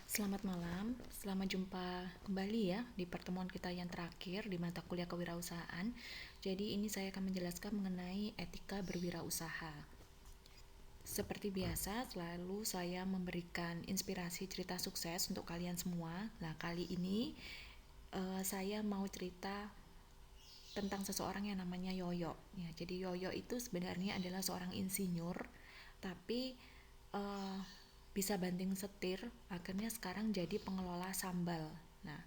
Selamat malam, selamat jumpa kembali ya di pertemuan kita yang terakhir di mata kuliah kewirausahaan. Jadi ini saya akan menjelaskan mengenai etika berwirausaha. Seperti biasa, selalu saya memberikan inspirasi cerita sukses untuk kalian semua. Nah, kali ini saya mau cerita tentang seseorang yang namanya Yoyo. Ya, jadi Yoyo itu sebenarnya adalah seorang insinyur, tapi uh, bisa banting setir, akhirnya sekarang jadi pengelola sambal. Nah,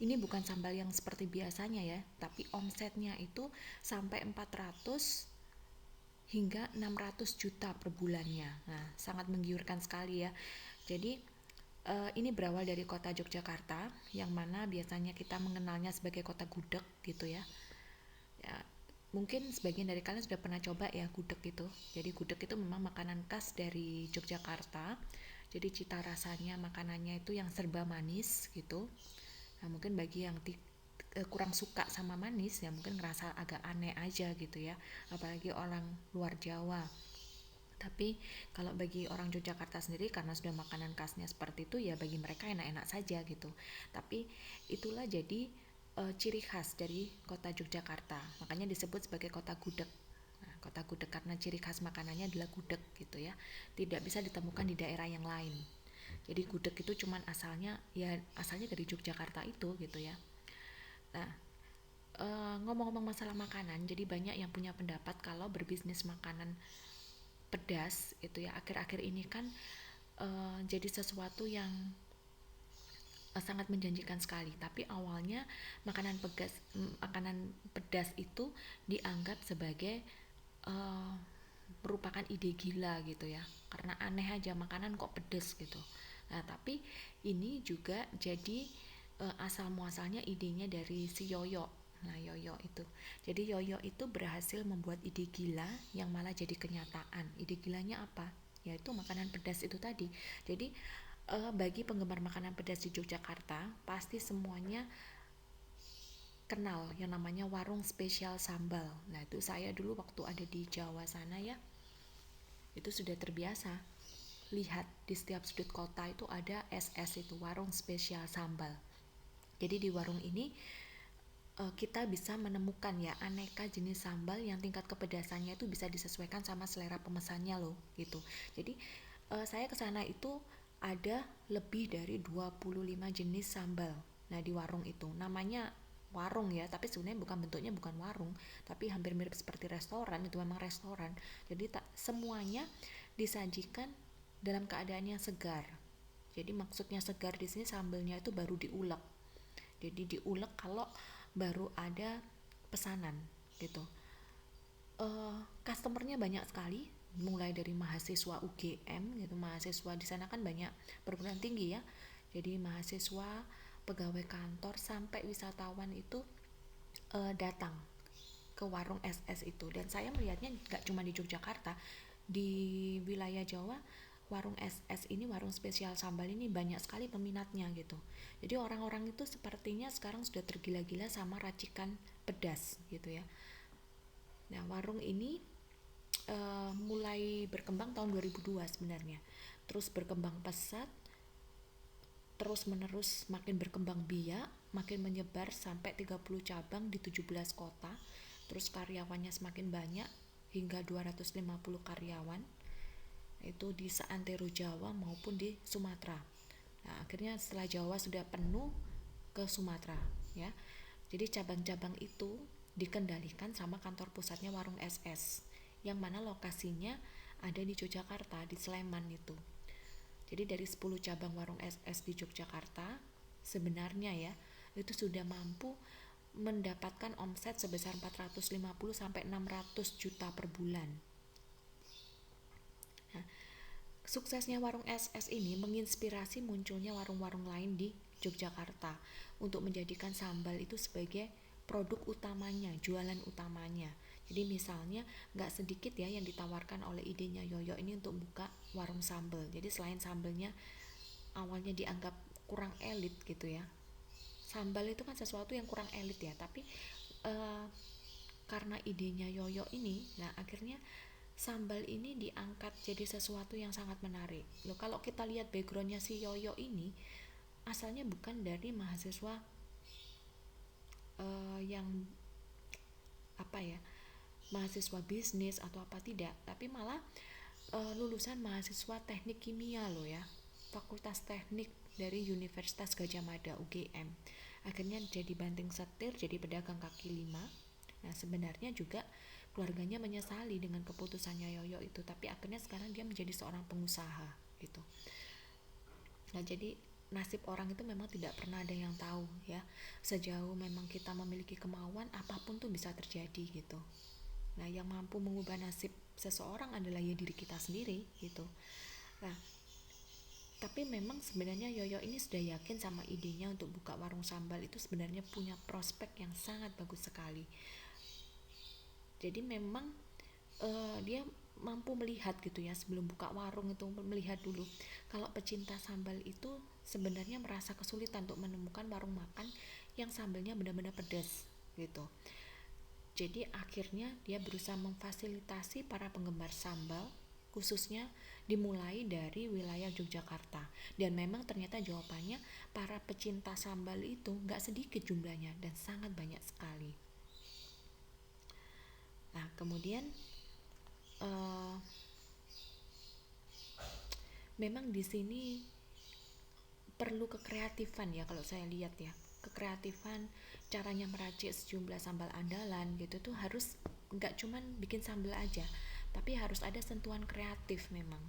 ini bukan sambal yang seperti biasanya ya, tapi omsetnya itu sampai 400 hingga 600 juta per bulannya. Nah, sangat menggiurkan sekali ya. Jadi ini berawal dari kota Yogyakarta, yang mana biasanya kita mengenalnya sebagai kota gudeg gitu ya. Ya, mungkin sebagian dari kalian sudah pernah coba ya gudeg itu. Jadi gudeg itu memang makanan khas dari Yogyakarta. Jadi cita rasanya makanannya itu yang serba manis gitu. Nah, mungkin bagi yang kurang suka sama manis ya mungkin ngerasa agak aneh aja gitu ya. Apalagi orang luar Jawa. Tapi kalau bagi orang Yogyakarta sendiri karena sudah makanan khasnya seperti itu ya bagi mereka enak-enak saja gitu. Tapi itulah jadi ciri khas dari kota Yogyakarta. Makanya disebut sebagai kota gudeg. Nah, kota gudeg karena ciri khas makanannya adalah gudeg gitu ya. Tidak bisa ditemukan di daerah yang lain. Jadi gudeg itu cuman asalnya dari Yogyakarta itu gitu ya. Nah, ngomong-ngomong masalah makanan, jadi banyak yang punya pendapat kalau berbisnis makanan pedas itu ya akhir-akhir ini kan jadi sesuatu yang sangat menjanjikan sekali. Tapi awalnya makanan pedas itu dianggap sebagai uh, merupakan ide gila gitu ya. Karena aneh aja makanan kok pedas gitu. Nah, tapi ini juga jadi asal muasalnya idenya dari si Yoyo. Nah, Yoyo itu. Jadi Yoyo itu berhasil membuat ide gila yang malah jadi kenyataan. Ide gilanya apa? Yaitu makanan pedas itu tadi. Jadi bagi penggemar makanan pedas di Yogyakarta, pasti semuanya kenal yang namanya warung spesial sambal. Nah, itu saya dulu waktu ada di Jawa sana ya, itu sudah terbiasa lihat di setiap sudut kota itu ada SS itu warung spesial sambal. Jadi di warung ini kita bisa menemukan ya aneka jenis sambal yang tingkat kepedasannya itu bisa disesuaikan sama selera pemesannya loh gitu. Jadi saya ke sana itu ada lebih dari 25 jenis sambal. Nah, di warung itu namanya warung ya, tapi sebenarnya bentuknya bukan warung, tapi hampir mirip seperti restoran, itu memang restoran. Jadi tak semuanya disajikan dalam keadaan yang segar. Jadi maksudnya segar di sini sambalnya itu baru diulek. Jadi diulek kalau baru ada pesanan gitu. Customernya banyak sekali, mulai dari mahasiswa UGM gitu, mahasiswa di sana kan banyak perguruan tinggi ya, jadi mahasiswa, pegawai kantor sampai wisatawan itu datang ke warung SS itu. Dan saya melihatnya nggak cuma di Yogyakarta, di wilayah Jawa warung SS ini, warung spesial sambal ini banyak sekali peminatnya gitu. Jadi orang-orang itu sepertinya sekarang sudah tergila-gila sama racikan pedas gitu ya. Nah, warung ini mulai berkembang tahun 2002 sebenarnya. Terus berkembang pesat, terus menerus makin berkembang biak, makin menyebar sampai 30 cabang di 17 kota. Terus karyawannya semakin banyak hingga 250 karyawan. Itu di seantero Jawa maupun di Sumatera. Nah, akhirnya setelah Jawa sudah penuh ke Sumatera ya. Jadi cabang-cabang itu dikendalikan sama kantor pusatnya warung SS yang mana lokasinya ada di Yogyakarta, di Sleman itu. Jadi dari 10 cabang warung SS di Yogyakarta sebenarnya ya itu sudah mampu mendapatkan omset sebesar 450 sampai 600 juta per bulan. Nah, suksesnya warung SS ini menginspirasi munculnya warung-warung lain di Yogyakarta untuk menjadikan sambal itu sebagai produk utamanya, jualan utamanya. Jadi misalnya nggak sedikit ya yang ditawarkan oleh idenya Yoyo ini untuk buka warung sambal. Jadi selain sambalnya awalnya dianggap kurang elit gitu ya. Sambal itu kan sesuatu yang kurang elit ya, tapi karena idenya Yoyo ini, nah akhirnya sambal ini diangkat jadi sesuatu yang sangat menarik. Loh, kalau kita lihat backgroundnya si Yoyo ini, asalnya bukan dari mahasiswa yang apa ya, mahasiswa bisnis atau apa, tidak, tapi malah lulusan mahasiswa teknik kimia loh ya, fakultas teknik dari Universitas Gajah Mada UGM. Akhirnya jadi banting setir, jadi pedagang kaki lima. Nah, sebenarnya juga keluarganya menyesali dengan keputusannya Yoyo itu, tapi akhirnya sekarang dia menjadi seorang pengusaha gitu. Nah, jadi nasib orang itu memang tidak pernah ada yang tahu ya. Sejauh memang kita memiliki kemauan, apapun tuh bisa terjadi gitu. Nah, yang mampu mengubah nasib seseorang adalah ya diri kita sendiri gitu. Nah, tapi memang sebenarnya Yoyo ini sudah yakin sama idenya untuk buka warung sambal itu, sebenarnya punya prospek yang sangat bagus sekali. Jadi memang dia mampu melihat gitu ya, sebelum buka warung itu melihat dulu kalau pecinta sambal itu sebenarnya merasa kesulitan untuk menemukan warung makan yang sambalnya benar-benar pedas gitu. Jadi akhirnya dia berusaha memfasilitasi para penggemar sambal, khususnya dimulai dari wilayah Yogyakarta. Dan memang ternyata jawabannya, para pecinta sambal itu gak sedikit jumlahnya dan sangat banyak sekali. Nah, kemudian memang di sini perlu kekreatifan ya, kalau saya lihat ya, kekreatifan caranya meracik sejumlah sambal andalan gitu tuh harus nggak cuman bikin sambal aja, tapi harus ada sentuhan kreatif memang.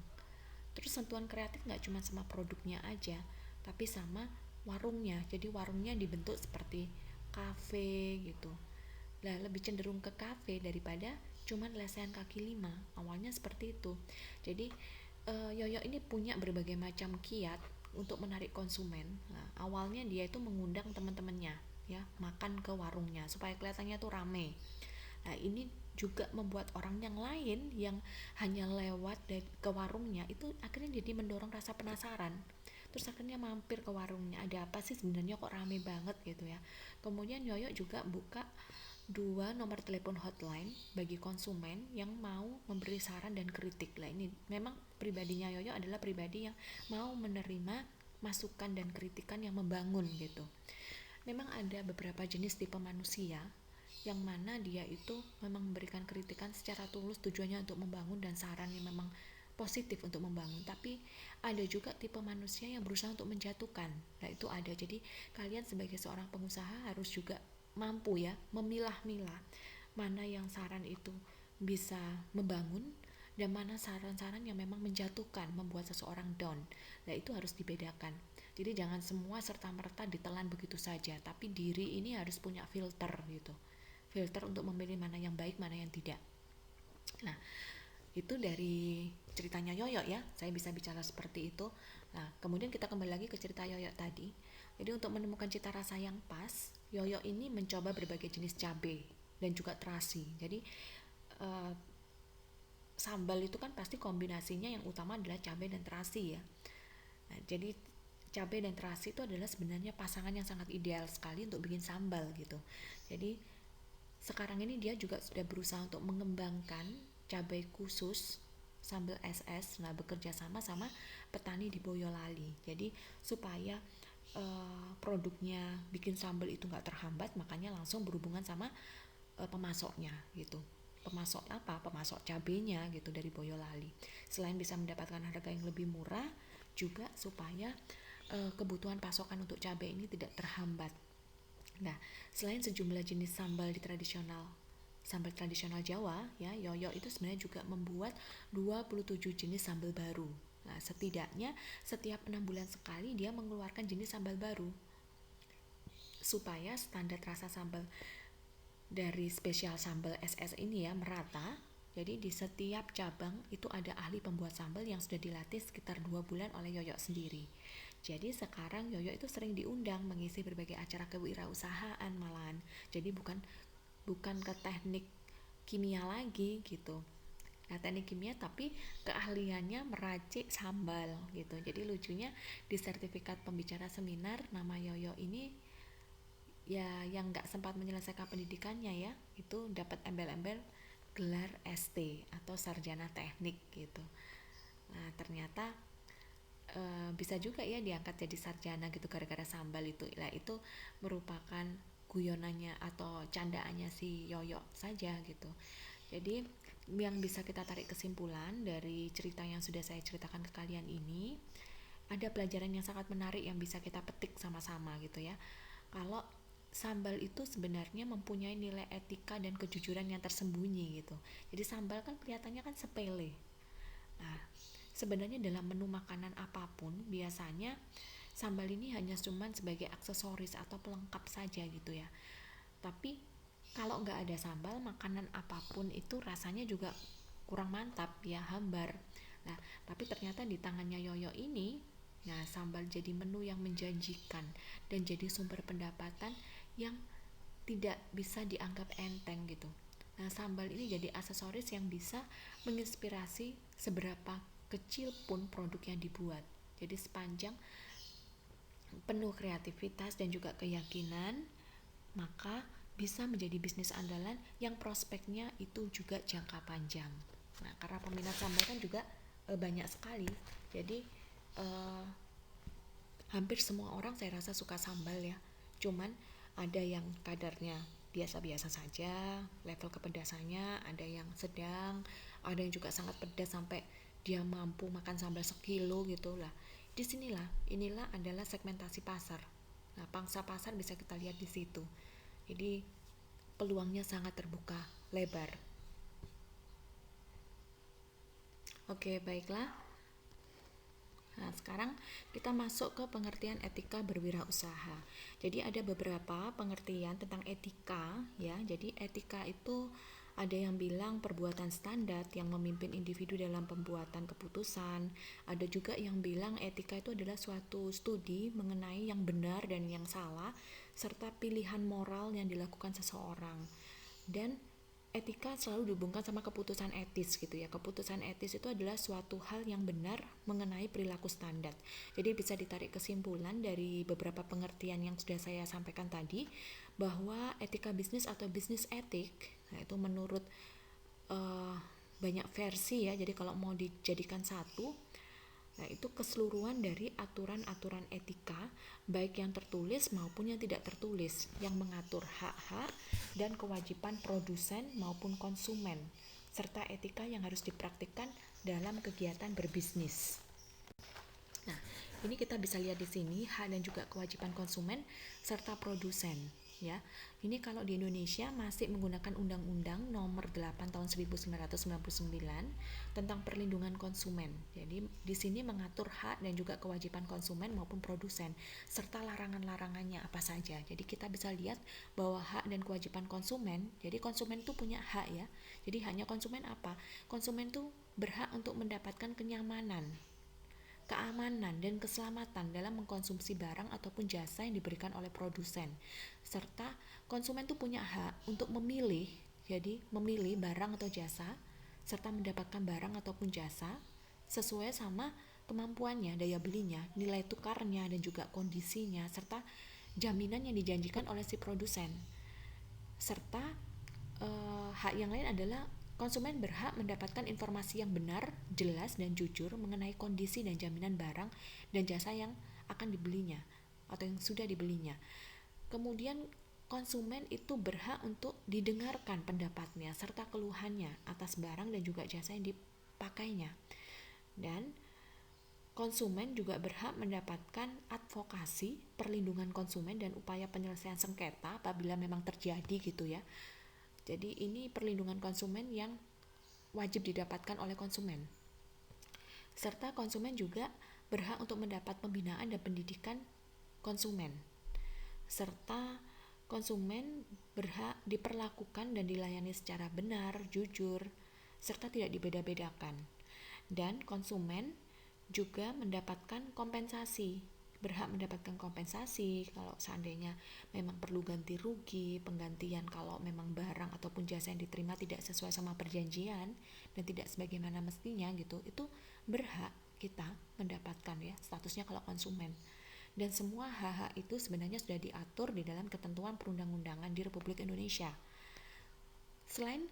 Terus sentuhan kreatif nggak cuma sama produknya aja, tapi sama warungnya. Jadi warungnya dibentuk seperti kafe gitu. Nah, lebih cenderung ke kafe daripada cuman lesehan kaki lima. Awalnya seperti itu. Jadi Yoyo ini punya berbagai macam kiat untuk menarik konsumen. Nah, awalnya dia itu mengundang teman-temannya ya makan ke warungnya supaya kelihatannya tuh rame. Nah, ini juga membuat orang yang lain yang hanya lewat ke warungnya itu akhirnya jadi mendorong rasa penasaran. Terus akhirnya mampir ke warungnya, ada apa sih sebenarnya kok rame banget gitu ya. Kemudian Yoyo juga buka 2 nomor telepon hotline bagi konsumen yang mau memberi saran dan kritik. Lah, ini memang pribadinya Yoyo adalah pribadi yang mau menerima masukan dan kritikan yang membangun gitu. Memang ada beberapa jenis tipe manusia yang mana dia itu memang memberikan kritikan secara tulus, tujuannya untuk membangun dan saran yang memang positif untuk membangun. Tapi ada juga tipe manusia yang berusaha untuk menjatuhkan. Nah, itu ada. Jadi kalian sebagai seorang pengusaha harus juga mampu ya memilah-milah mana yang saran itu bisa membangun dan mana saran-saran yang memang menjatuhkan, membuat seseorang down. Nah, itu harus dibedakan. Jadi jangan semua serta-merta ditelan begitu saja, tapi diri ini harus punya filter gitu. Filter untuk memilih mana yang baik, mana yang tidak. Nah, itu dari ceritanya Yoyo ya, saya bisa bicara seperti itu. Nah, kemudian kita kembali lagi ke cerita Yoyo tadi. Jadi untuk menemukan cita rasa yang pas, Yoyo ini mencoba berbagai jenis cabai dan juga terasi. Jadi sambal itu kan pasti kombinasinya yang utama adalah cabai dan terasi ya. Nah, jadi cabai dan terasi itu adalah sebenarnya pasangan yang sangat ideal sekali untuk bikin sambal gitu. Jadi sekarang ini dia juga sudah berusaha untuk mengembangkan cabai khusus sambal SS. Nah, bekerja sama petani di Boyolali. Jadi supaya produknya bikin sambal itu nggak terhambat, makanya langsung berhubungan sama pemasoknya gitu. Pemasok apa? Pemasok cabenya gitu dari Boyolali. Selain bisa mendapatkan harga yang lebih murah, juga supaya kebutuhan pasokan untuk cabai ini tidak terhambat. Nah, selain sejumlah jenis sambal tradisional Jawa ya, Yoyo itu sebenarnya juga membuat 27 jenis sambal baru. Nah, setidaknya setiap 6 bulan sekali dia mengeluarkan jenis sambal baru supaya standar rasa sambal dari spesial sambal SS ini ya merata. Jadi di setiap cabang itu ada ahli pembuat sambal yang sudah dilatih sekitar 2 bulan oleh Yoyo sendiri. Jadi sekarang Yoyo itu sering diundang mengisi berbagai acara kewirausahaan malahan. Jadi bukan ke teknik kimia lagi gitu. Nah, teknik kimia tapi keahliannya meracik sambal gitu. Jadi lucunya di sertifikat pembicara seminar nama Yoyo ini ya yang nggak sempat menyelesaikan pendidikannya ya, itu dapat embel-embel gelar ST atau sarjana teknik gitu. Nah, ternyata bisa juga ya diangkat jadi sarjana gitu gara-gara sambal itu. Lah itu merupakan guyonannya atau candaannya si Yoyo saja gitu. Jadi yang bisa kita tarik kesimpulan dari cerita yang sudah saya ceritakan ke kalian ini, ada pelajaran yang sangat menarik yang bisa kita petik sama-sama gitu ya. Kalau sambal itu sebenarnya mempunyai nilai etika dan kejujuran yang tersembunyi gitu. Jadi sambal kan kelihatannya kan sepele. Nah, sebenarnya dalam menu makanan apapun biasanya sambal ini hanya cuman sebagai aksesoris atau pelengkap saja gitu ya. Tapi kalau nggak ada sambal, makanan apapun itu rasanya juga kurang mantap ya, hambar. Nah, tapi ternyata di tangannya Yoyo ini, nah sambal jadi menu yang menjanjikan dan jadi sumber pendapatan yang tidak bisa dianggap enteng gitu. Nah, sambal ini jadi aksesoris yang bisa menginspirasi seberapa kecil pun produk yang dibuat. Jadi sepanjang penuh kreativitas dan juga keyakinan, maka bisa menjadi bisnis andalan yang prospeknya itu juga jangka panjang. Nah, karena peminat sambal kan juga banyak sekali. Jadi hampir semua orang saya rasa suka sambal ya. Cuman ada yang kadarnya biasa-biasa saja, level kepedasannya, ada yang sedang, ada yang juga sangat pedas sampai dia mampu makan sambal sekilo gitu lah. Inilah adalah segmentasi pasar. Nah, pangsa pasar bisa kita lihat di situ. Jadi peluangnya sangat terbuka, lebar. Oke, baiklah. Nah, sekarang kita masuk ke pengertian etika berwirausaha. Jadi ada beberapa pengertian tentang etika ya. Jadi etika itu ada yang bilang perbuatan standar yang memimpin individu dalam pembuatan keputusan. Ada juga yang bilang etika itu adalah suatu studi mengenai yang benar dan yang salah serta pilihan moral yang dilakukan seseorang. Dan etika selalu dihubungkan sama keputusan etis gitu ya. Keputusan etis itu adalah suatu hal yang benar mengenai perilaku standar. Jadi bisa ditarik kesimpulan dari beberapa pengertian yang sudah saya sampaikan tadi bahwa etika bisnis atau bisnis etik, nah itu menurut banyak versi ya. Jadi kalau mau dijadikan satu, nah, itu keseluruhan dari aturan-aturan etika, baik yang tertulis maupun yang tidak tertulis, yang mengatur hak-hak dan kewajiban produsen maupun konsumen, serta etika yang harus dipraktikkan dalam kegiatan berbisnis. Nah, ini kita bisa lihat di sini hak dan juga kewajiban konsumen serta produsen. Ya, ini kalau di Indonesia masih menggunakan Undang-Undang Nomor 8 Tahun 1999 tentang perlindungan konsumen. Jadi di sini mengatur hak dan juga kewajiban konsumen maupun produsen serta larangan-larangannya apa saja. Jadi kita bisa lihat bahwa hak dan kewajiban konsumen. Jadi konsumen itu punya hak ya. Jadi hanya konsumen apa? Konsumen itu berhak untuk mendapatkan kenyamanan, keamanan, dan keselamatan dalam mengkonsumsi barang ataupun jasa yang diberikan oleh produsen. Serta konsumen itu punya hak untuk memilih, jadi memilih barang atau jasa, serta mendapatkan barang ataupun jasa sesuai sama kemampuannya, daya belinya, nilai tukarnya, dan juga kondisinya, serta jaminan yang dijanjikan oleh si produsen. Serta hak yang lain adalah konsumen berhak mendapatkan informasi yang benar, jelas, dan jujur mengenai kondisi dan jaminan barang dan jasa yang akan dibelinya atau yang sudah dibelinya. Kemudian konsumen itu berhak untuk didengarkan pendapatnya serta keluhannya atas barang dan juga jasa yang dipakainya. Dan konsumen juga berhak mendapatkan advokasi, perlindungan konsumen, dan upaya penyelesaian sengketa apabila memang terjadi gitu ya. Jadi ini perlindungan konsumen yang wajib didapatkan oleh konsumen. Serta konsumen juga berhak untuk mendapat pembinaan dan pendidikan konsumen. Serta konsumen berhak diperlakukan dan dilayani secara benar, jujur, serta tidak dibeda-bedakan. Dan konsumen juga mendapatkan kompensasi, berhak mendapatkan kompensasi kalau seandainya memang perlu ganti rugi, penggantian kalau memang barang ataupun jasa yang diterima tidak sesuai sama perjanjian dan tidak sebagaimana mestinya gitu, itu berhak kita mendapatkan ya, statusnya kalau konsumen. Dan semua hak-hak itu sebenarnya sudah diatur di dalam ketentuan perundang-undangan di Republik Indonesia. Selain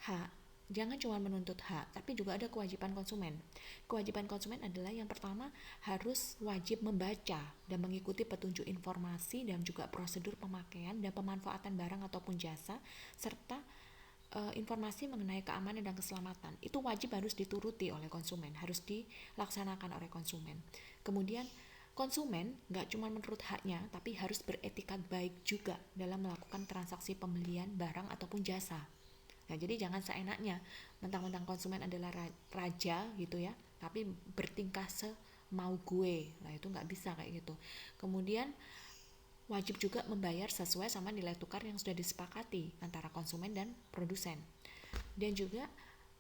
hak, jangan cuma menuntut hak, tapi juga ada kewajiban konsumen. Kewajiban konsumen adalah yang pertama harus wajib membaca dan mengikuti petunjuk informasi dan juga prosedur pemakaian dan pemanfaatan barang ataupun jasa serta informasi mengenai keamanan dan keselamatan. Itu wajib harus dituruti oleh konsumen, harus dilaksanakan oleh konsumen. Kemudian konsumen nggak cuma menurut haknya, tapi harus beretikat baik juga dalam melakukan transaksi pembelian barang ataupun jasa. Nah, jadi jangan seenaknya mentang-mentang konsumen adalah raja gitu ya, tapi bertingkah semau gue. Nah, itu nggak bisa kayak gitu. Kemudian wajib juga membayar sesuai sama nilai tukar yang sudah disepakati antara konsumen dan produsen. Dan juga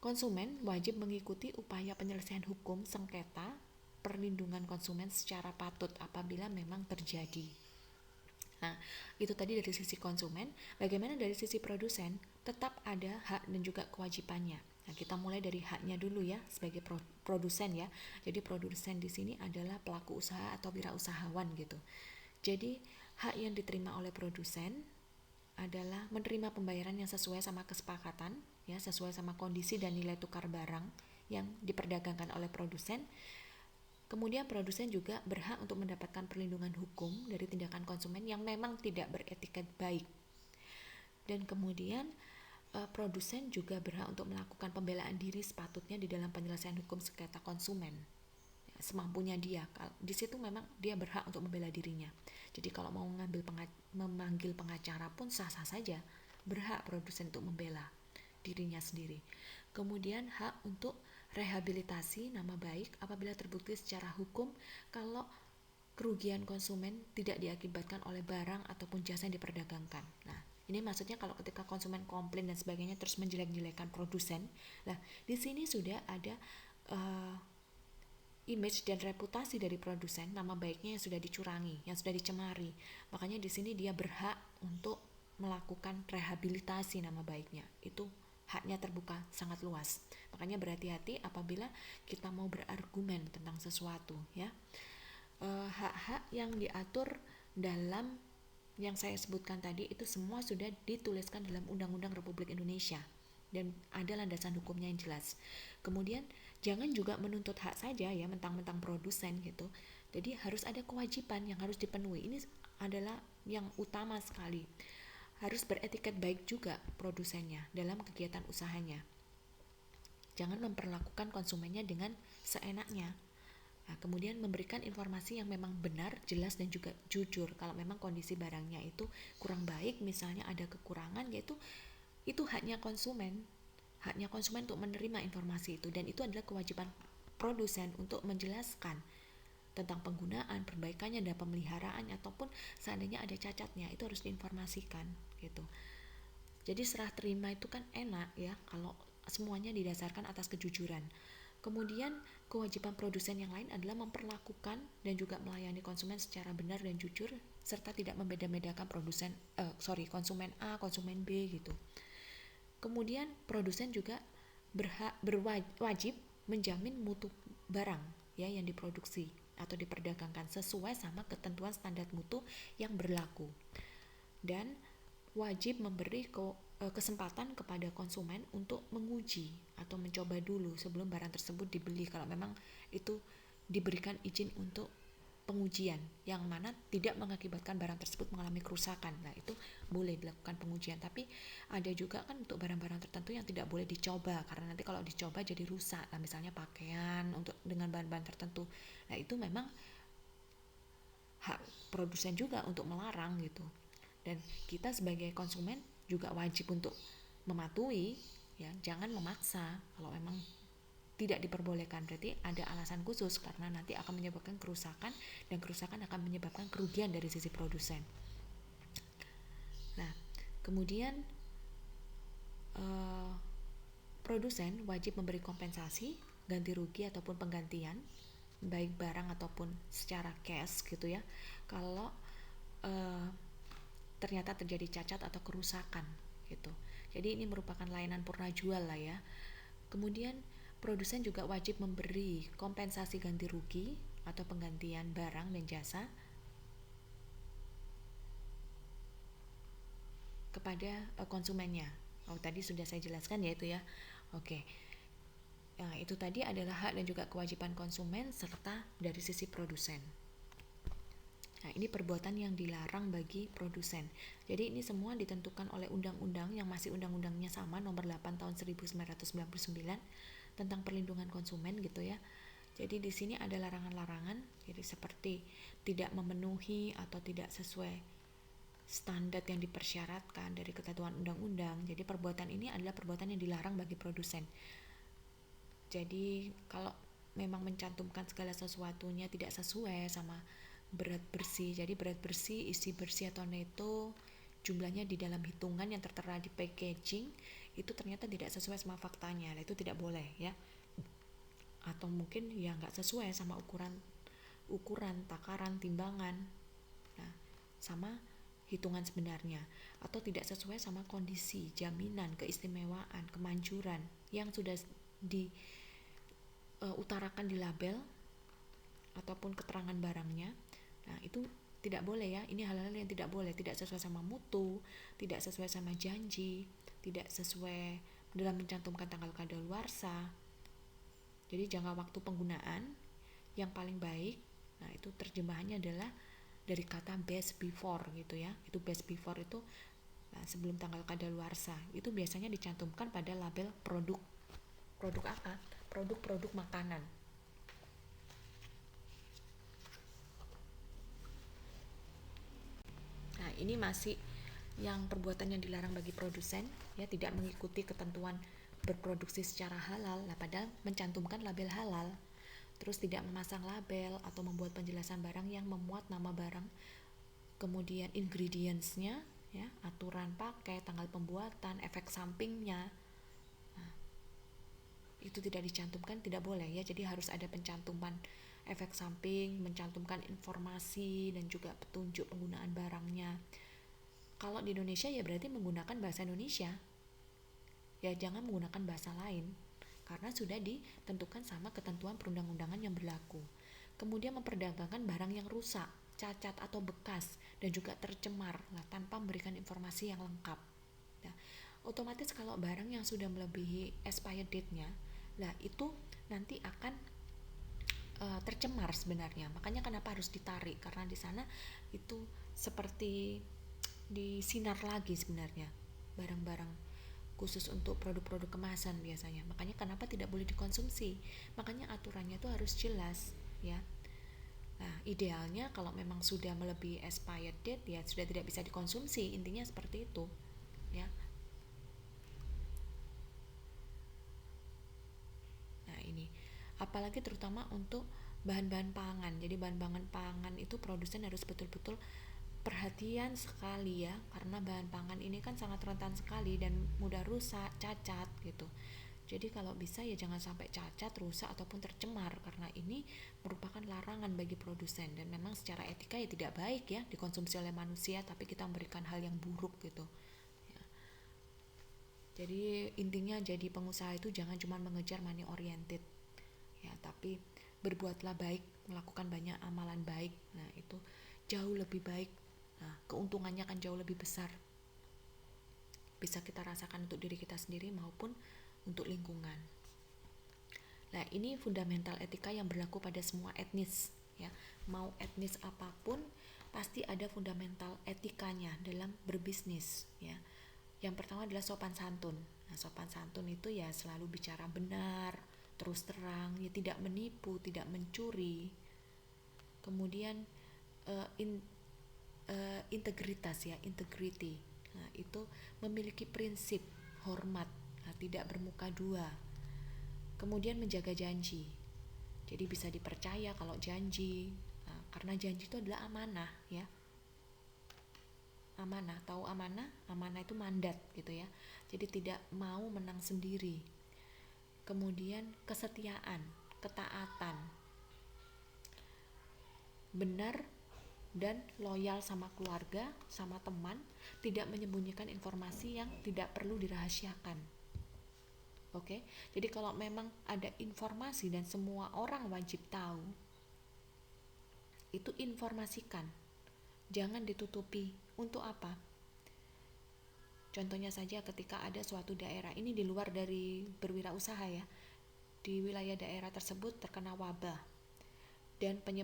konsumen wajib mengikuti upaya penyelesaian hukum sengketa perlindungan konsumen secara patut apabila memang terjadi. Nah, itu tadi dari sisi konsumen. Bagaimana dari sisi produsen? Tetap ada hak dan juga kewajibannya. Nah, kita mulai dari haknya dulu ya sebagai produsen ya. Jadi produsen di sini adalah pelaku usaha atau wirausahawan gitu. Jadi hak yang diterima oleh produsen adalah menerima pembayaran yang sesuai sama kesepakatan, ya, sesuai sama kondisi dan nilai tukar barang yang diperdagangkan oleh produsen. Kemudian produsen juga berhak untuk mendapatkan perlindungan hukum dari tindakan konsumen yang memang tidak beretiket baik. Dan kemudian produsen juga berhak untuk melakukan pembelaan diri sepatutnya di dalam penyelesaian hukum sengketa konsumen. Semampunya dia, di situ memang dia berhak untuk membela dirinya. Jadi kalau mau memanggil pengacara pun sah-sah saja, berhak produsen untuk membela dirinya sendiri. Kemudian hak untuk rehabilitasi nama baik apabila terbukti secara hukum kalau kerugian konsumen tidak diakibatkan oleh barang ataupun jasa yang diperdagangkan. Nah, ini maksudnya kalau ketika konsumen komplain dan sebagainya terus menjelek-jelekan produsen. Nah, di sini sudah ada image dan reputasi dari produsen, nama baiknya yang sudah dicurangi, yang sudah dicemari. Makanya di sini dia berhak untuk melakukan rehabilitasi nama baiknya. Itu haknya terbuka sangat luas. Makanya berhati-hati apabila kita mau berargumen tentang sesuatu ya. Hak-hak yang diatur dalam yang saya sebutkan tadi itu semua sudah dituliskan dalam Undang-Undang Republik Indonesia dan ada landasan hukumnya yang jelas. Kemudian jangan juga menuntut hak saja ya, mentang-mentang produsen gitu. Jadi harus ada kewajiban yang harus dipenuhi. Ini adalah yang utama sekali. Harus beretiket baik juga produsennya dalam kegiatan usahanya. Jangan memperlakukan konsumennya dengan seenaknya. Nah, kemudian memberikan informasi yang memang benar, jelas dan juga jujur. Kalau memang kondisi barangnya itu kurang baik, misalnya ada kekurangan, yaitu itu haknya konsumen. Haknya konsumen untuk menerima informasi itu, dan itu adalah kewajiban produsen untuk menjelaskan tentang penggunaan, perbaikannya dan pemeliharaan, ataupun seandainya ada cacatnya itu harus diinformasikan gitu. Jadi serah terima itu kan enak ya kalau semuanya didasarkan atas kejujuran. Kemudian kewajiban produsen yang lain adalah memperlakukan dan juga melayani konsumen secara benar dan jujur serta tidak membeda-bedakan konsumen A, konsumen B gitu. Kemudian produsen juga berwajib menjamin mutu barang ya yang diproduksi atau diperdagangkan sesuai sama ketentuan standar mutu yang berlaku. Dan wajib memberi kesempatan kepada konsumen untuk menguji atau mencoba dulu sebelum barang tersebut dibeli kalau memang itu diberikan izin untuk pengujian yang mana tidak mengakibatkan barang tersebut mengalami kerusakan. Nah, itu boleh dilakukan pengujian, tapi ada juga kan untuk barang-barang tertentu yang tidak boleh dicoba karena nanti kalau dicoba jadi rusak. Nah, misalnya pakaian untuk dengan bahan-bahan tertentu. Nah, itu memang hak produsen juga untuk melarang gitu. Dan kita sebagai konsumen juga wajib untuk mematuhi ya, jangan memaksa kalau memang tidak diperbolehkan, berarti ada alasan khusus karena nanti akan menyebabkan kerusakan dan kerusakan akan menyebabkan kerugian dari sisi produsen. Nah, kemudian produsen wajib memberi kompensasi, ganti rugi ataupun penggantian baik barang ataupun secara cash gitu ya kalau ternyata terjadi cacat atau kerusakan gitu. Jadi ini merupakan layanan purna jual lah ya. Kemudian produsen juga wajib memberi kompensasi ganti rugi atau penggantian barang dan jasa kepada konsumennya. Tadi sudah saya jelaskan yaitu ya Oke. Nah, itu tadi adalah hak dan juga kewajiban konsumen serta dari sisi produsen. Nah, ini perbuatan yang dilarang bagi produsen. Jadi ini semua ditentukan oleh undang-undang yang masih undang-undangnya sama, nomor 8 tahun 1999 tentang perlindungan konsumen gitu ya. Jadi di sini ada larangan-larangan, jadi seperti tidak memenuhi atau tidak sesuai standar yang dipersyaratkan dari ketentuan undang-undang. Jadi perbuatan ini adalah perbuatan yang dilarang bagi produsen. Jadi kalau memang mencantumkan segala sesuatunya tidak sesuai sama berat bersih, jadi berat bersih, isi bersih atau neto, jumlahnya di dalam hitungan yang tertera di packaging itu ternyata tidak sesuai sama faktanya, itu tidak boleh ya. Atau mungkin ya nggak sesuai sama ukuran takaran timbangan, nah sama hitungan sebenarnya, atau tidak sesuai sama kondisi jaminan keistimewaan kemanjuran yang sudah diutarakan di label ataupun keterangan barangnya. Nah itu tidak boleh ya, ini hal-hal yang tidak boleh, tidak sesuai sama mutu, tidak sesuai sama janji, tidak sesuai dalam mencantumkan tanggal kadaluarsa. Jadi jangka waktu penggunaan yang paling baik, nah itu terjemahannya adalah dari kata best before gitu ya. Itu best before itu sebelum tanggal kadaluarsa. Itu biasanya dicantumkan pada label produk. Produk apa? Produk-produk makanan. Nah, ini masih yang perbuatan yang dilarang bagi produsen ya, tidak mengikuti ketentuan berproduksi secara halal, nah padahal mencantumkan label halal, terus tidak memasang label atau membuat penjelasan barang yang memuat nama barang, kemudian ingredients-nya ya, aturan pakai, tanggal pembuatan, efek sampingnya. Nah, itu tidak dicantumkan, tidak boleh ya. Jadi harus ada pencantuman efek samping, mencantumkan informasi dan juga petunjuk penggunaan barangnya. Kalau di Indonesia ya berarti menggunakan bahasa Indonesia. Ya jangan menggunakan bahasa lain karena sudah ditentukan sama ketentuan perundang-undangan yang berlaku. Kemudian memperdagangkan barang yang rusak, cacat atau bekas dan juga tercemar tanpa memberikan informasi yang lengkap. Nah, otomatis kalau barang yang sudah melebihi expired date-nya, lah itu nanti akan tercemar sebenarnya. Makanya kenapa harus ditarik, karena di sana itu seperti disinar lagi sebenarnya barang-barang khusus untuk produk-produk kemasan biasanya. Makanya kenapa tidak boleh dikonsumsi, makanya aturannya itu harus jelas ya. Nah idealnya kalau memang sudah melebihi expired date ya sudah tidak bisa dikonsumsi, intinya seperti itu ya. Nah ini apalagi terutama untuk bahan-bahan pangan. Jadi bahan-bahan pangan itu produsen harus betul-betul perhatian sekali ya, karena bahan pangan ini kan sangat rentan sekali dan mudah rusak, cacat gitu. Jadi kalau bisa ya jangan sampai cacat, rusak ataupun tercemar, karena ini merupakan larangan bagi produsen dan memang secara etika ya tidak baik ya dikonsumsi oleh manusia tapi kita memberikan hal yang buruk gitu ya. Jadi intinya jadi pengusaha itu jangan cuma mengejar money oriented ya, tapi berbuatlah baik, melakukan banyak amalan baik. Nah itu jauh lebih baik. Nah keuntungannya akan jauh lebih besar, bisa kita rasakan untuk diri kita sendiri maupun untuk lingkungan. Nah ini fundamental etika yang berlaku pada semua etnis ya. Mau etnis apapun pasti ada fundamental etikanya dalam berbisnis ya. Yang pertama adalah sopan santun. Nah sopan santun itu ya selalu bicara benar, terus terang, ya tidak menipu, tidak mencuri. Kemudian integritas ya, integrity. Nah itu memiliki prinsip hormat, nah, tidak bermuka dua. Kemudian menjaga janji, jadi bisa dipercaya kalau janji, nah, karena janji itu adalah amanah ya. Amanah, tahu amanah? Amanah itu mandat gitu ya. Jadi tidak mau menang sendiri. Kemudian kesetiaan, ketaatan, benar dan loyal sama keluarga, sama teman, tidak menyembunyikan informasi yang tidak perlu dirahasiakan. Oke, jadi kalau memang ada informasi dan semua orang wajib tahu, itu informasikan, jangan ditutupi. Untuk apa? Contohnya saja ketika ada suatu daerah, ini di luar dari berwirausaha ya, di wilayah daerah tersebut terkena wabah, dan ada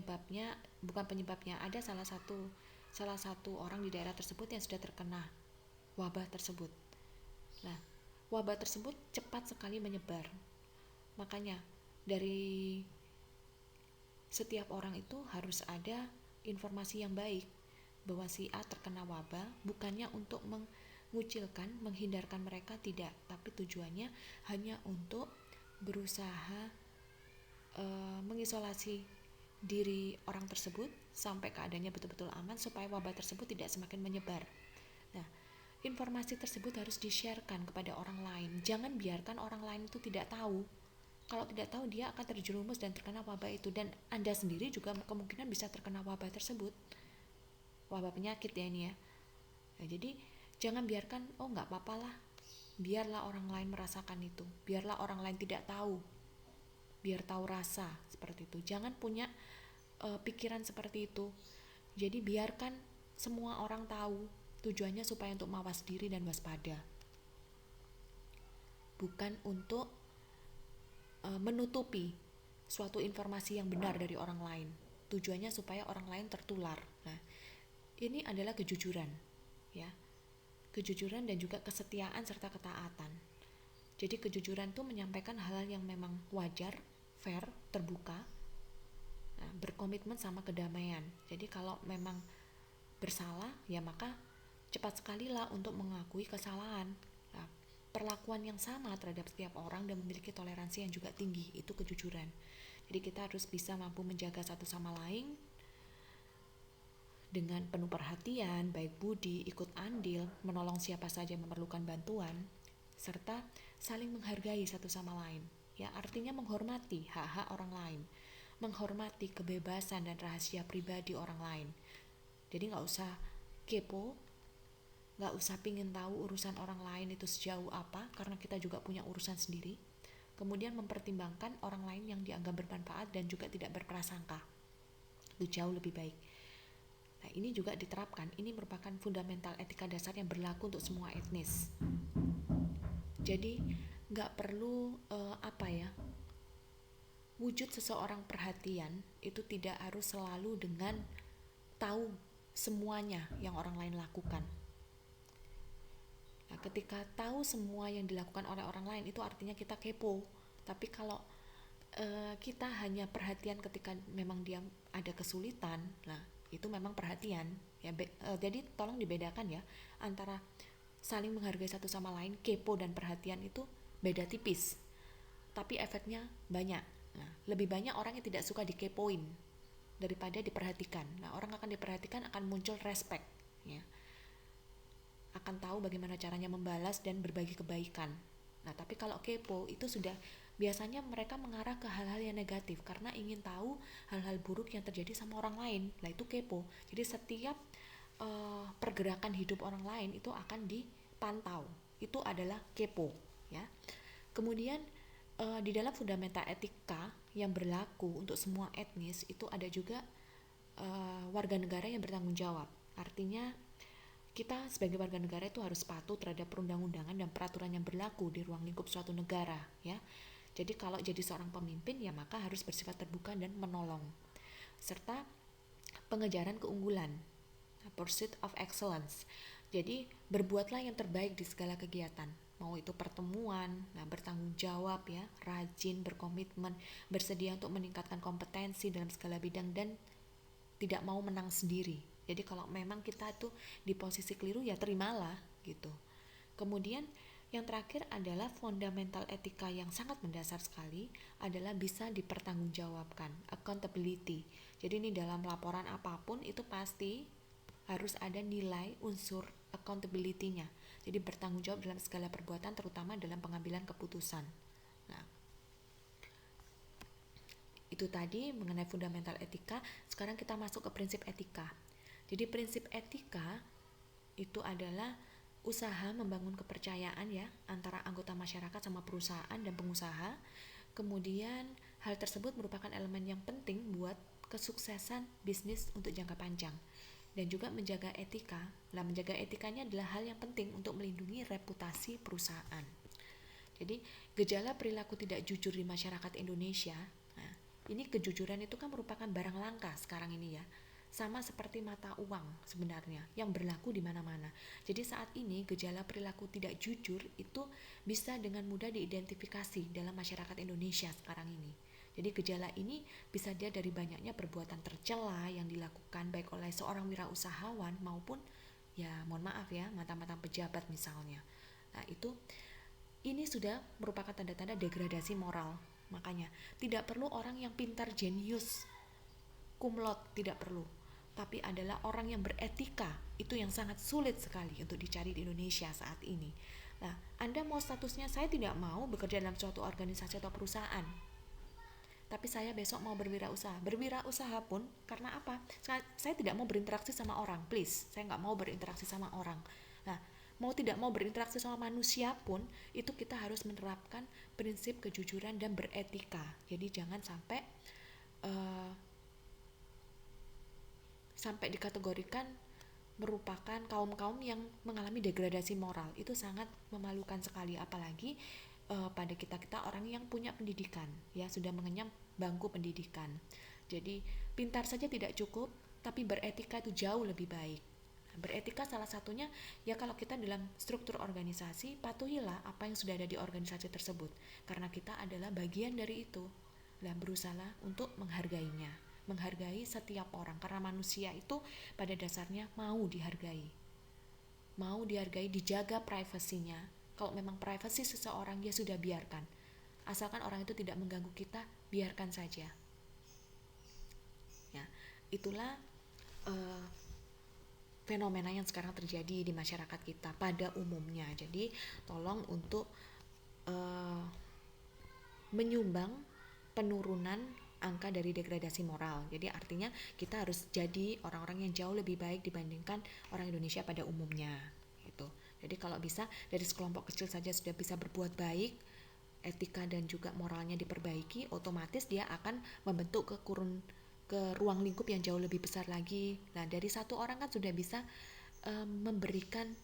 salah satu orang di daerah tersebut yang sudah terkena wabah tersebut. Nah, wabah tersebut cepat sekali menyebar. Makanya dari setiap orang itu harus ada informasi yang baik bahwa si A terkena wabah, bukannya untuk mengucilkan, menghindarkan mereka, tidak, tapi tujuannya hanya untuk berusaha mengisolasi diri orang tersebut sampai keadaannya betul-betul aman supaya wabah tersebut tidak semakin menyebar. Nah, informasi tersebut harus di-sharekan kepada orang lain. Jangan biarkan orang lain itu tidak tahu. Kalau tidak tahu, dia akan terjerumus dan terkena wabah itu, dan Anda sendiri juga kemungkinan bisa terkena wabah tersebut, wabah penyakit ya ini ya. Nah, jadi jangan biarkan, oh nggak apa-apa lah, biarlah orang lain merasakan itu, biarlah orang lain tidak tahu, biar tahu rasa seperti itu. Jangan punya pikiran seperti itu. Jadi biarkan semua orang tahu, tujuannya supaya untuk mawas diri dan waspada, bukan untuk menutupi suatu informasi yang benar dari orang lain. Tujuannya supaya orang lain tertular. Nah, ini adalah kejujuran, ya, kejujuran dan juga kesetiaan serta ketaatan. Jadi kejujuran itu menyampaikan hal yang memang wajar, fair, terbuka, nah, berkomitmen sama kedamaian. Jadi kalau memang bersalah, ya maka cepat sekali lah untuk mengakui kesalahan. Nah, perlakuan yang sama terhadap setiap orang dan memiliki toleransi yang juga tinggi, itu kejujuran. Jadi kita harus bisa mampu menjaga satu sama lain dengan penuh perhatian, baik budi, ikut andil, menolong siapa saja yang memerlukan bantuan, serta saling menghargai satu sama lain. Ya, artinya menghormati hak-hak orang lain, menghormati kebebasan dan rahasia pribadi orang lain. Jadi nggak usah kepo, nggak usah pingin tahu urusan orang lain itu sejauh apa, karena kita juga punya urusan sendiri. Kemudian mempertimbangkan orang lain yang dianggap bermanfaat dan juga tidak berprasangka, itu jauh lebih baik. Nah, ini juga diterapkan, ini merupakan fundamental etika dasar yang berlaku untuk semua etnis. Jadi nggak perlu wujud seseorang perhatian itu tidak harus selalu dengan tahu semuanya yang orang lain lakukan. Nah, ketika tahu semua yang dilakukan oleh orang lain, itu artinya kita kepo. Tapi kalau kita hanya perhatian ketika memang dia ada kesulitan, nah itu memang perhatian ya. Jadi tolong dibedakan ya antara saling menghargai satu sama lain. Kepo dan perhatian itu beda tipis, tapi efeknya banyak. Nah, lebih banyak orang yang tidak suka dikepoin daripada diperhatikan. Nah, orang akan diperhatikan akan muncul respect ya, akan tahu bagaimana caranya membalas dan berbagi kebaikan. Nah, tapi kalau kepo itu sudah biasanya mereka mengarah ke hal-hal yang negatif karena ingin tahu hal-hal buruk yang terjadi sama orang lain. Nah, itu kepo. Jadi setiap pergerakan hidup orang lain itu akan dipantau. Itu adalah kepo, ya. Kemudian di dalam fundamental etika yang berlaku untuk semua etnis itu ada juga warga negara yang bertanggung jawab. Artinya kita sebagai warga negara itu harus patuh terhadap perundang-undangan dan peraturan yang berlaku di ruang lingkup suatu negara, ya. Jadi kalau jadi seorang pemimpin ya maka harus bersifat terbuka dan menolong, serta pengejaran keunggulan, pursuit of excellence. Jadi berbuatlah yang terbaik di segala kegiatan, mau itu pertemuan, nah bertanggung jawab ya, rajin, berkomitmen, bersedia untuk meningkatkan kompetensi dalam segala bidang dan tidak mau menang sendiri. Jadi kalau memang kita tuh di posisi keliru ya terimalah gitu. Kemudian yang terakhir adalah fundamental etika yang sangat mendasar sekali adalah bisa dipertanggungjawabkan, accountability. Jadi ini dalam laporan apapun itu pasti harus ada nilai unsur accountability-nya. Jadi bertanggung jawab dalam segala perbuatan terutama dalam pengambilan keputusan. Nah, itu tadi mengenai fundamental etika. Sekarang kita masuk ke prinsip etika. Jadi prinsip etika itu adalah usaha membangun kepercayaan ya antara anggota masyarakat sama perusahaan dan pengusaha. Kemudian hal tersebut merupakan elemen yang penting buat kesuksesan bisnis untuk jangka panjang. dan juga menjaga etika. Nah, menjaga etikanya adalah hal yang penting untuk melindungi reputasi perusahaan. Jadi, gejala perilaku tidak jujur di masyarakat Indonesia, nah, ini kejujuran itu kan merupakan barang langka sekarang ini ya. Sama seperti mata uang sebenarnya yang berlaku di mana-mana. Jadi saat ini gejala perilaku tidak jujur itu bisa dengan mudah diidentifikasi dalam masyarakat Indonesia sekarang ini. Jadi gejala ini bisa dia dari banyaknya perbuatan tercela yang dilakukan baik oleh seorang wirausahawan maupun ya mohon maaf ya mantan-mantan pejabat misalnya. Nah itu ini sudah merupakan tanda-tanda degradasi moral. Makanya tidak perlu orang yang pintar jenius cum laude, tidak perlu, tapi adalah orang yang beretika. Itu yang sangat sulit sekali untuk dicari di Indonesia saat ini. Nah, Anda mau statusnya saya tidak mau bekerja dalam suatu organisasi atau perusahaan, tapi saya besok mau berwirausaha. Berwirausaha pun karena apa? Saya tidak mau berinteraksi sama orang, please. Saya nggak mau berinteraksi sama orang. Nah, mau tidak mau berinteraksi sama manusia pun, itu kita harus menerapkan prinsip kejujuran dan beretika. Jadi jangan sampai dikategorikan merupakan kaum-kaum yang mengalami degradasi moral. Itu sangat memalukan sekali, apalagi pada kita orang yang punya pendidikan, ya sudah mengenyam bangku pendidikan. Jadi pintar saja tidak cukup, tapi beretika itu jauh lebih baik. Beretika salah satunya ya kalau kita dalam struktur organisasi, patuhilah apa yang sudah ada di organisasi tersebut, karena kita adalah bagian dari itu. Dan berusaha untuk menghargai setiap orang, karena manusia itu pada dasarnya mau dihargai, dijaga privasinya. Kalau memang privasi seseorang ya sudah biarkan, asalkan orang itu tidak mengganggu kita, biarkan saja ya. Itulah fenomena yang sekarang terjadi di masyarakat kita pada umumnya. Jadi tolong untuk menyumbang penurunan angka dari degradasi moral. Jadi artinya kita harus jadi orang-orang yang jauh lebih baik dibandingkan orang Indonesia pada umumnya gitu. Jadi kalau bisa dari sekelompok kecil saja sudah bisa berbuat baik, etika dan juga moralnya diperbaiki, otomatis dia akan membentuk ke ruang lingkup yang jauh lebih besar lagi. Nah, dari satu orang kan sudah bisa memberikan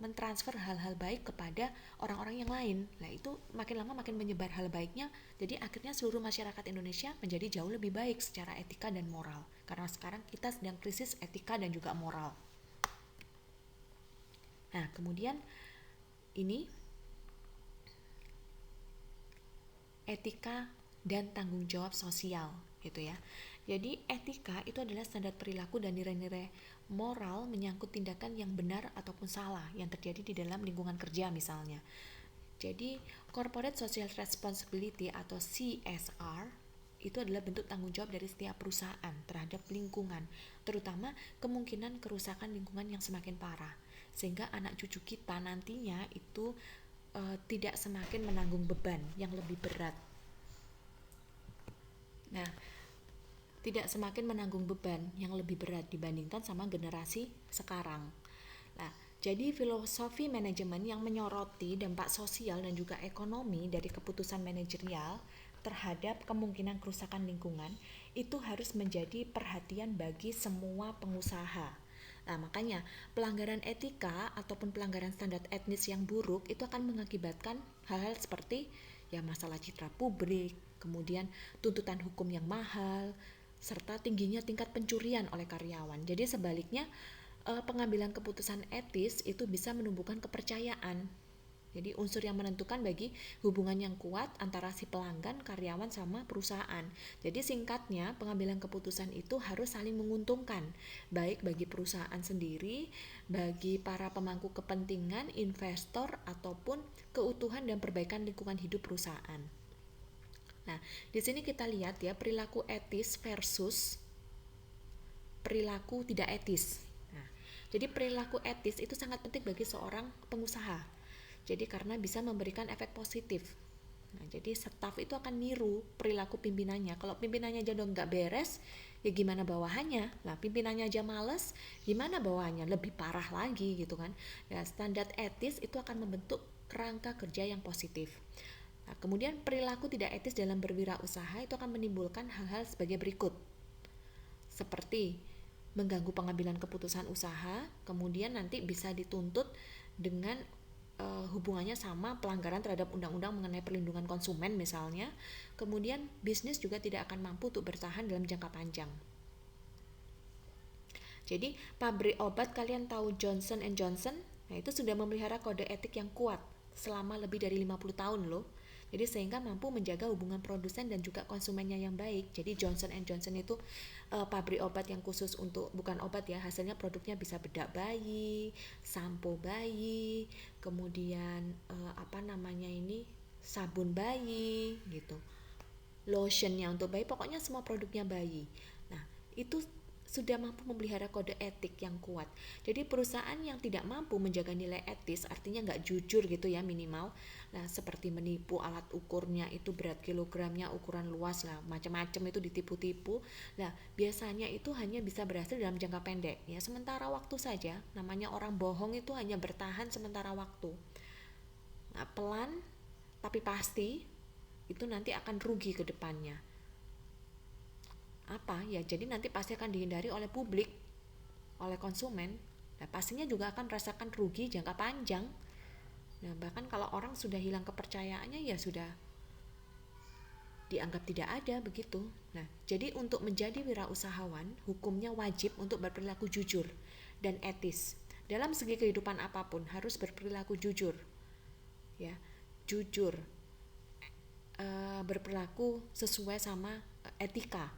mentransfer hal-hal baik kepada orang-orang yang lain. Nah, itu makin lama makin menyebar hal baiknya. Jadi akhirnya seluruh masyarakat Indonesia menjadi jauh lebih baik secara etika dan moral. Karena sekarang kita sedang krisis etika dan juga moral. Nah, kemudian ini etika dan tanggung jawab sosial gitu ya. Jadi etika itu adalah standar perilaku dan nilai-nilai moral menyangkut tindakan yang benar ataupun salah yang terjadi di dalam lingkungan kerja misalnya. Jadi corporate social responsibility atau CSR itu adalah bentuk tanggung jawab dari setiap perusahaan terhadap lingkungan, terutama kemungkinan kerusakan lingkungan yang semakin parah, sehingga anak cucu kita nantinya itu tidak semakin menanggung beban yang lebih berat. Nah, tidak semakin menanggung beban yang lebih berat dibandingkan sama generasi sekarang. Nah, jadi filosofi manajemen yang menyoroti dampak sosial dan juga ekonomi dari keputusan manajerial terhadap kemungkinan kerusakan lingkungan itu harus menjadi perhatian bagi semua pengusaha. Nah, makanya pelanggaran etika ataupun pelanggaran standar etnis yang buruk itu akan mengakibatkan hal-hal seperti ya masalah citra publik, kemudian tuntutan hukum yang mahal, serta tingginya tingkat pencurian oleh karyawan. Jadi sebaliknya pengambilan keputusan etis itu bisa menumbuhkan kepercayaan. Jadi unsur yang menentukan bagi hubungan yang kuat antara si pelanggan, karyawan sama perusahaan. Jadi singkatnya pengambilan keputusan itu harus saling menguntungkan, baik bagi perusahaan sendiri, bagi para pemangku kepentingan, investor ataupun keutuhan dan perbaikan lingkungan hidup perusahaan. Nah, di sini kita lihat ya perilaku etis versus perilaku tidak etis. Nah, jadi perilaku etis itu sangat penting bagi seorang pengusaha. Jadi karena bisa memberikan efek positif. Nah, jadi staf itu akan niru perilaku pimpinannya. Kalau pimpinannya aja nggak beres, ya gimana bawahannya? Nah, pimpinannya aja males, gimana bawahannya? Lebih parah lagi gitu kan. Ya, standar etis itu akan membentuk kerangka kerja yang positif. Nah, kemudian perilaku tidak etis dalam berwirausaha itu akan menimbulkan hal-hal sebagai berikut. seperti mengganggu pengambilan keputusan usaha, kemudian nanti bisa dituntut dengan hubungannya sama pelanggaran terhadap undang-undang mengenai perlindungan konsumen misalnya. Kemudian bisnis juga tidak akan mampu untuk bertahan dalam jangka panjang. Jadi pabrik obat, kalian tahu Johnson and Johnson? Nah, itu sudah memelihara kode etik yang kuat selama lebih dari 50 tahun loh. Jadi sehingga mampu menjaga hubungan produsen dan juga konsumennya yang baik. Jadi Johnson and Johnson itu pabrik obat yang khusus untuk, bukan obat ya, hasilnya produknya bisa bedak bayi, sampo bayi, kemudian sabun bayi gitu, lotionnya untuk bayi, pokoknya semua produknya bayi. Nah, itu sudah mampu memelihara kode etik yang kuat. Jadi perusahaan yang tidak mampu menjaga nilai etis, artinya nggak jujur gitu ya minimal. Nah, seperti menipu alat ukurnya, itu berat kilogramnya, ukuran luas lah, macam-macam itu ditipu-tipu. Nah, biasanya itu hanya bisa berhasil dalam jangka pendek ya, sementara waktu saja. Namanya orang bohong itu hanya bertahan sementara waktu. Nah, pelan tapi pasti itu nanti akan rugi ke depannya. Apa ya, jadi nanti pasti akan dihindari oleh publik, oleh konsumen. Nah, pastinya juga akan merasakan rugi jangka panjang. Nah, bahkan kalau orang sudah hilang kepercayaannya ya sudah dianggap tidak ada begitu. Nah, jadi untuk menjadi wirausahawan, hukumnya wajib untuk berperilaku jujur dan etis. Dalam segi kehidupan apapun harus berperilaku jujur. Ya, jujur. Berperilaku sesuai sama etika,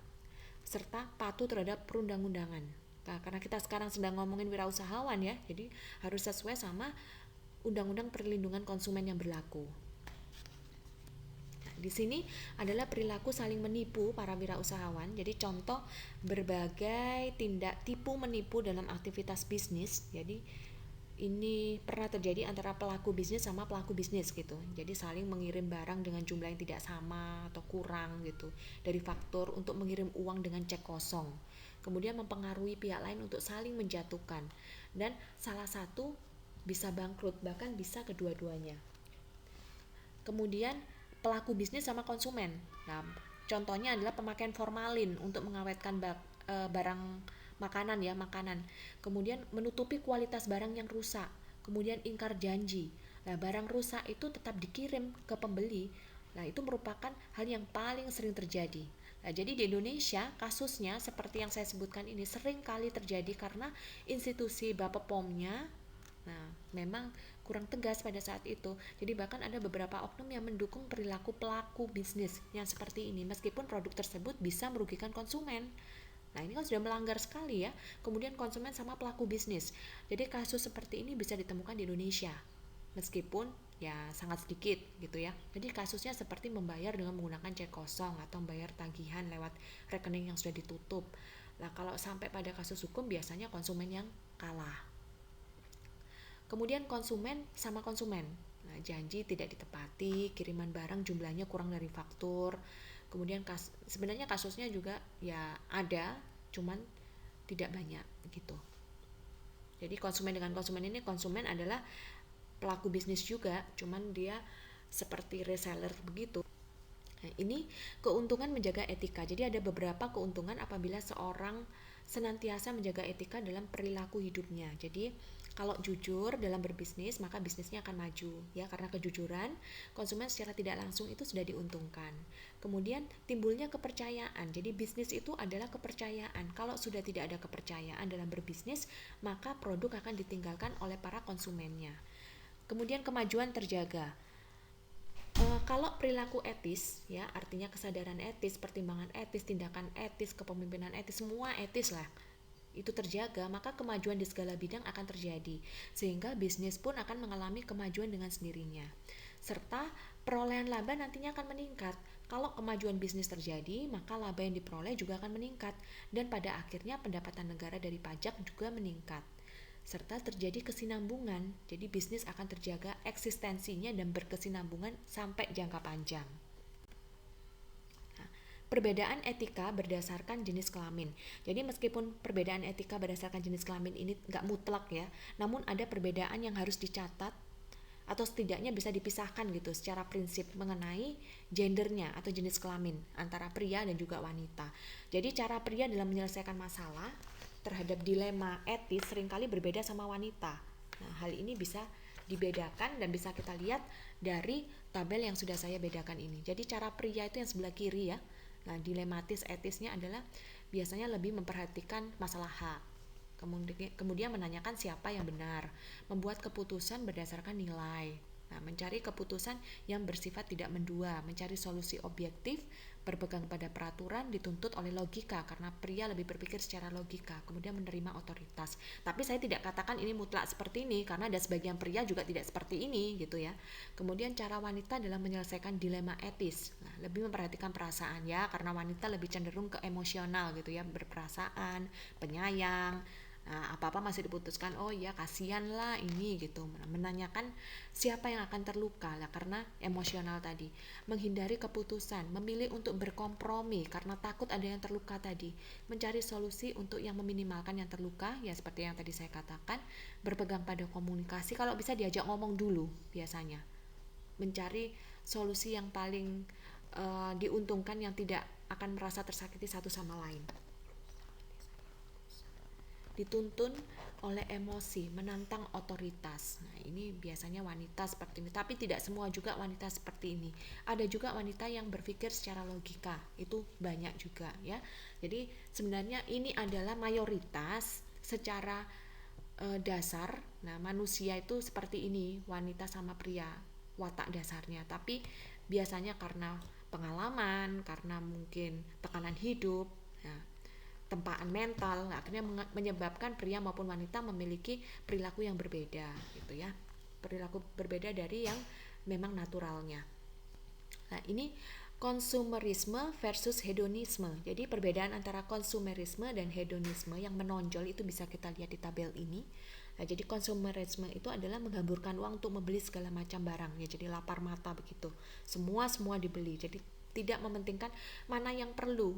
serta patuh terhadap perundang-undangan. Nah, karena kita sekarang sedang ngomongin wirausahawan ya, jadi harus sesuai sama undang-undang perlindungan konsumen yang berlaku. Nah, di sini adalah perilaku saling menipu para wirausahawan. Jadi contoh berbagai tindak tipu menipu dalam aktivitas bisnis. Jadi ini pernah terjadi antara pelaku bisnis sama pelaku bisnis gitu. Jadi saling mengirim barang dengan jumlah yang tidak sama atau kurang gitu dari faktur untuk mengirim uang dengan cek kosong. Kemudian mempengaruhi pihak lain untuk saling menjatuhkan, dan salah satu bisa bangkrut, bahkan bisa kedua-duanya. Kemudian pelaku bisnis sama konsumen. Nah, contohnya adalah pemakaian formalin untuk mengawetkan barang makanan. Kemudian menutupi kualitas barang yang rusak. Kemudian ingkar janji. Nah, barang rusak itu tetap dikirim ke pembeli. Nah, itu merupakan hal yang paling sering terjadi. Nah, jadi di Indonesia kasusnya seperti yang saya sebutkan ini sering kali terjadi karena institusi Bapepomnya memang kurang tegas pada saat itu. Jadi bahkan ada beberapa oknum yang mendukung perilaku pelaku bisnis yang seperti ini meskipun produk tersebut bisa merugikan konsumen. Nah, ini kan sudah melanggar sekali ya. Kemudian konsumen sama pelaku bisnis. Jadi kasus seperti ini bisa ditemukan di Indonesia. Meskipun ya sangat sedikit gitu ya. Jadi kasusnya seperti membayar dengan menggunakan cek kosong atau membayar tagihan lewat rekening yang sudah ditutup. Nah, kalau sampai pada kasus hukum biasanya konsumen yang kalah. Kemudian konsumen sama konsumen. Nah, janji tidak ditepati, kiriman barang jumlahnya kurang dari faktur. Kemudian sebenarnya kasusnya juga ya ada, cuman tidak banyak gitu. Jadi konsumen dengan konsumen ini, konsumen adalah pelaku bisnis juga, cuman dia seperti reseller begitu. Nah, ini keuntungan menjaga etika. Jadi ada beberapa keuntungan apabila seorang senantiasa menjaga etika dalam perilaku hidupnya. Jadi kalau jujur dalam berbisnis, maka bisnisnya akan maju ya, karena kejujuran konsumen secara tidak langsung itu sudah diuntungkan. Kemudian timbulnya kepercayaan. Jadi bisnis itu adalah kepercayaan. Kalau sudah tidak ada kepercayaan dalam berbisnis, maka produk akan ditinggalkan oleh para konsumennya. Kemudian kemajuan terjaga. Kalau perilaku etis ya, artinya kesadaran etis, pertimbangan etis, tindakan etis, kepemimpinan etis, semua etis lah, itu terjaga, maka kemajuan di segala bidang akan terjadi, sehingga bisnis pun akan mengalami kemajuan dengan sendirinya, serta perolehan laba nantinya akan meningkat. Kalau kemajuan bisnis terjadi, maka laba yang diperoleh juga akan meningkat, dan pada akhirnya pendapatan negara dari pajak juga meningkat, serta terjadi kesinambungan. Jadi bisnis akan terjaga eksistensinya dan berkesinambungan sampai jangka panjang. Perbedaan etika berdasarkan jenis kelamin. Jadi meskipun perbedaan etika berdasarkan jenis kelamin ini nggak mutlak ya, namun ada perbedaan yang harus dicatat atau setidaknya bisa dipisahkan gitu secara prinsip mengenai gendernya atau jenis kelamin antara pria dan juga wanita. Jadi cara pria dalam menyelesaikan masalah terhadap dilema etis seringkali berbeda sama wanita. Nah, hal ini bisa dibedakan dan bisa kita lihat dari tabel yang sudah saya bedakan ini. Jadi cara pria itu yang sebelah kiri ya. Nah, dilematis etisnya adalah biasanya lebih memperhatikan masalah hak. Kemudian menanyakan siapa yang benar, membuat keputusan berdasarkan nilai. Nah, mencari keputusan yang bersifat tidak mendua, mencari solusi objektif, berpegang pada peraturan, dituntut oleh logika karena pria lebih berpikir secara logika, kemudian menerima otoritas. Tapi saya tidak katakan ini mutlak seperti ini karena ada sebagian pria juga tidak seperti ini gitu ya. Kemudian cara wanita dalam menyelesaikan dilema etis. Nah, lebih memperhatikan perasaan ya karena wanita lebih cenderung ke emosional gitu ya, berperasaan, penyayang. Nah, apa-apa masih diputuskan, oh ya kasihan lah ini gitu. Menanyakan siapa yang akan terluka lah karena emosional tadi. Menghindari keputusan, memilih untuk berkompromi karena takut ada yang terluka tadi. Mencari solusi untuk yang meminimalkan yang terluka, ya seperti yang tadi saya katakan. Berpegang pada komunikasi, kalau bisa diajak ngomong dulu biasanya. Mencari solusi yang paling diuntungkan yang tidak akan merasa tersakiti satu sama lain. Dituntun oleh emosi, menantang otoritas. Nah, ini biasanya wanita seperti ini, tapi tidak semua juga wanita seperti ini. Ada juga wanita yang berpikir secara logika, itu banyak juga ya. Jadi sebenarnya ini adalah mayoritas secara dasar. Nah, manusia itu seperti ini, wanita sama pria, watak dasarnya. Tapi biasanya karena pengalaman, karena mungkin tekanan hidup, nah, tempaan mental akhirnya menyebabkan pria maupun wanita memiliki perilaku yang berbeda gitu ya, perilaku berbeda dari yang memang naturalnya. Nah, ini konsumerisme versus hedonisme. Jadi perbedaan antara konsumerisme dan hedonisme yang menonjol itu bisa kita lihat di tabel ini. Nah, jadi konsumerisme itu adalah menghamburkan uang untuk membeli segala macam barang ya, jadi lapar mata begitu. Semua dibeli. Jadi tidak mementingkan mana yang perlu,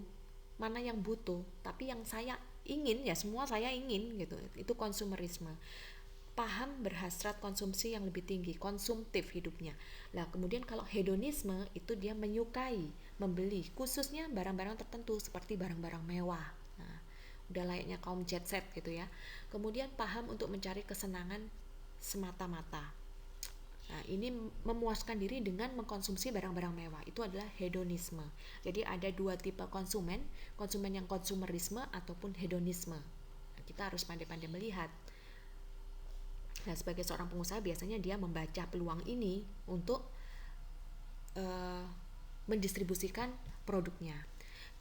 mana yang butuh, tapi yang saya ingin ya semua saya ingin gitu. Itu konsumerisme. Paham berhasrat konsumsi yang lebih tinggi, konsumtif hidupnya. Nah, kemudian kalau hedonisme itu dia menyukai membeli khususnya barang-barang tertentu seperti barang-barang mewah. Nah, udah layaknya kaum jet set gitu ya. Kemudian paham untuk mencari kesenangan semata-mata. Nah, ini memuaskan diri dengan mengkonsumsi barang-barang mewah. Itu adalah hedonisme. Jadi ada dua tipe konsumen, konsumen yang konsumerisme ataupun hedonisme. Nah, kita harus pandai-pandai melihat. Nah, sebagai seorang pengusaha biasanya dia membaca peluang ini untuk mendistribusikan produknya.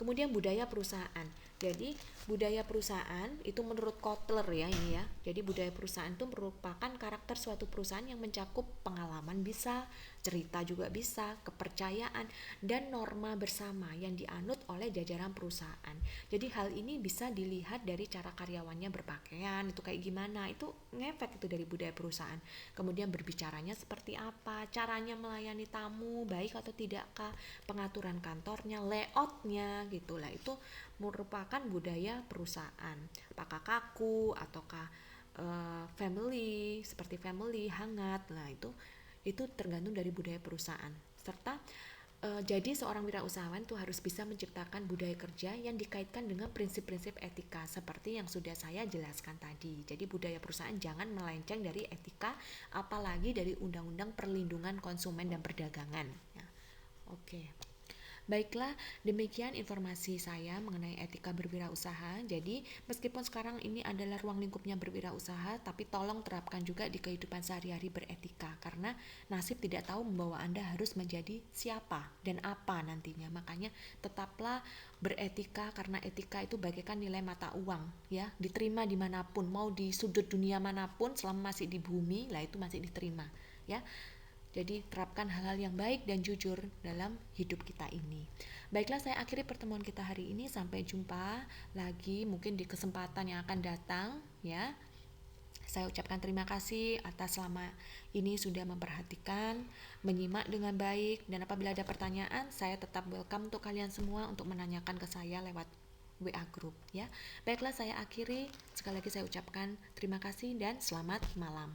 Kemudian budaya perusahaan. Jadi budaya perusahaan itu menurut Kotler ya ini ya. Jadi budaya perusahaan itu merupakan karakter suatu perusahaan yang mencakup pengalaman bisa, cerita juga bisa, kepercayaan dan norma bersama yang dianut oleh jajaran perusahaan. Jadi hal ini bisa dilihat dari cara karyawannya berpakaian itu kayak gimana, itu ngefek itu dari budaya perusahaan. Kemudian berbicaranya seperti apa, caranya melayani tamu baik atau tidakkah, pengaturan kantornya, layoutnya gitulah, itu merupakan budaya perusahaan. Apakah kaku ataukah family, seperti family hangat. Nah, itu tergantung dari budaya perusahaan. Serta jadi seorang wirausahawan tuh harus bisa menciptakan budaya kerja yang dikaitkan dengan prinsip-prinsip etika seperti yang sudah saya jelaskan tadi. Jadi budaya perusahaan jangan melenceng dari etika, apalagi dari undang-undang perlindungan konsumen dan perdagangan ya. Oke. Baiklah, demikian informasi saya mengenai etika berwirausaha. Jadi, meskipun sekarang ini adalah ruang lingkupnya berwirausaha, tapi tolong terapkan juga di kehidupan sehari-hari beretika, karena nasib tidak tahu membawa Anda harus menjadi siapa dan apa nantinya. Makanya tetaplah beretika, karena etika itu bagaikan nilai mata uang ya, diterima dimanapun, mau di sudut dunia manapun selama masih di bumi, lah itu masih diterima ya. Jadi terapkan hal-hal yang baik dan jujur dalam hidup kita ini. Baiklah, saya akhiri pertemuan kita hari ini. Sampai jumpa lagi mungkin di kesempatan yang akan datang ya. Saya ucapkan terima kasih atas selama ini sudah memperhatikan, menyimak dengan baik, dan apabila ada pertanyaan, saya tetap welcome untuk kalian semua untuk menanyakan ke saya lewat WA group ya. Baiklah, saya akhiri. Sekali lagi saya ucapkan terima kasih dan selamat malam.